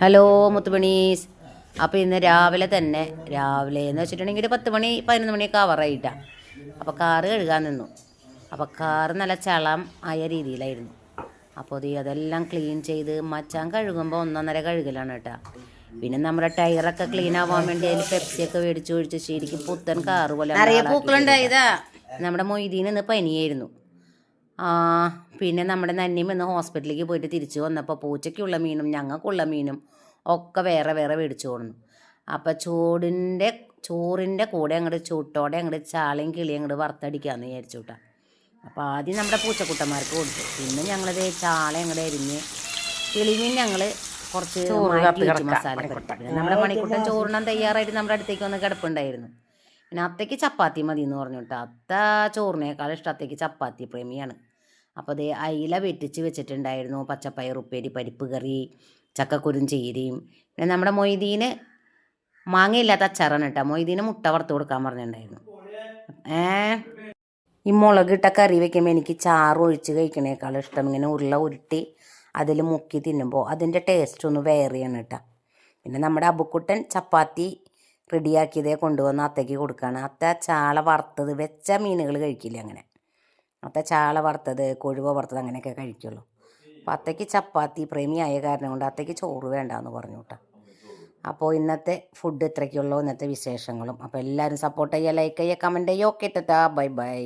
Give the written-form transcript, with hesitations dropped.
Hello മുത്തുമണീസ്. അപ്പോൾ ഇന്ന് രാവിലെ എന്ന് വെച്ചിട്ടുണ്ടെങ്കിൽ 10 മണി 11 മണിയൊക്കെ ആവാറായിട്ടാണ്. അപ്പോൾ കാറ് കഴുകാൻ നിന്നു. അപ്പോൾ കാറ് നല്ല ചളം ആയ രീതിയിലായിരുന്നു. അപ്പോൾ അതെല്ലാം ക്ലീൻ ചെയ്ത് മച്ചാൻ കഴുകുമ്പോൾ 1.5 കഴുകലാണ് കേട്ടോ. പിന്നെ നമ്മുടെ ടയറൊക്കെ ക്ലീൻ ആവാൻ വേണ്ടി അതിൽ പെപ്സിയൊക്കെ മേടിച്ച് ഒഴിച്ച് ശരിക്കും പുത്തൻ കാറ് പോലെ പൂക്കളുണ്ടായതാ. നമ്മുടെ മൊയ്തീന് ഇന്ന് പനിയായിരുന്നു. പിന്നെ നമ്മുടെ നന്നിയും ഇന്ന് ഹോസ്പിറ്റലിലേക്ക് പോയിട്ട് തിരിച്ചു വന്നപ്പോൾ പൂച്ചയ്ക്കുള്ള മീനും ഞങ്ങൾക്കുള്ള മീനും ഒക്കെ വേറെ വേറെ മേടിച്ചു കൊടുന്നു. അപ്പോൾ ചോറിൻ്റെ കൂടെ അങ്ങോട്ട് ചൂട്ടോടെ അങ്ങോട്ട് ചാളയും കിളിയും അങ്ങോട്ട് വറുത്തടിക്കാമെന്ന് വിചാരിച്ചു കേട്ടോ. അപ്പോൾ ആദ്യം നമ്മുടെ പൂച്ചക്കുട്ടന്മാർക്ക് കൊടുത്തു. പിന്നെ ഞങ്ങളത് ചാള അങ്ങോട്ട് എരിഞ്ഞ് കിളിമീൻ ഞങ്ങൾ കുറച്ച് മസാല പിന്നെ നമ്മുടെ മണിക്കുട്ടൻ ചോറിനാൻ തയ്യാറായിട്ട് നമ്മുടെ അടുത്തേക്ക് വന്ന് കിടപ്പുണ്ടായിരുന്നു. പിന്നെ അത്തയ്ക്ക് ചപ്പാത്തി മതി എന്ന് പറഞ്ഞു കേട്ടോ. അത്ത ചോറിനേക്കാൾ ഇഷ്ടം അത്തയ്ക്ക് ചപ്പാത്തി പ്രേമിയാണ്. അപ്പോൾ അയില വെട്ടിച്ച് വെച്ചിട്ടുണ്ടായിരുന്നു, പച്ചപ്പയർ ഉപ്പേരി, പരിപ്പ് കറി, ചക്കക്കുരും ചീരയും. പിന്നെ നമ്മുടെ മൊയ്തീന് മാങ്ങയില്ലാത്ത അച്ചാറാണ് കേട്ടോ. മൊയ്തീന് മുട്ട വറുത്ത് കൊടുക്കാൻ പറഞ്ഞിട്ടുണ്ടായിരുന്നു. ഈ മുളകിട്ട കറി വയ്ക്കുമ്പോൾ എനിക്ക് ചാറ് ഒഴിച്ച് കഴിക്കണേക്കാളും ഇഷ്ടം ഇങ്ങനെ ഉരുള ഉരുട്ടി അതിൽ മുക്കി തിന്നുമ്പോൾ അതിൻ്റെ ടേസ്റ്റ് ഒന്ന് വേറെയാണ് കേട്ടോ. പിന്നെ നമ്മുടെ അബുക്കുട്ടൻ ചപ്പാത്തി റെഡിയാക്കിയതേ കൊണ്ടുവന്ന് അത്തയ്ക്ക് കൊടുക്കുകയാണ്. അത്ത ചാള വറുത്തത് വെച്ച മീനുകൾ കഴിക്കില്ല അങ്ങനെ. അത്ത ചാള വറുത്തത്, കൊഴുവ വറുത്തത് അങ്ങനെയൊക്കെ കഴിക്കുള്ളൂ. അപ്പോൾ അത്തയ്ക്ക് ചപ്പാത്തി പ്രേമിയായ കാരണം കൊണ്ട് അത്തയ്ക്ക് ചോറ് വേണ്ടാന്ന് പറഞ്ഞു കേട്ടോ. അപ്പോൾ ഇന്നത്തെ ഫുഡ് ഇത്രയ്ക്കുള്ളൂ, ഇന്നത്തെ വിശേഷങ്ങളും. അപ്പോൾ എല്ലാവരും സപ്പോർട്ട് ചെയ്യുക, ലൈക്ക് ചെയ്യുക, കമൻറ്റ് ചെയ്യുക. Okay Tata, bye bye.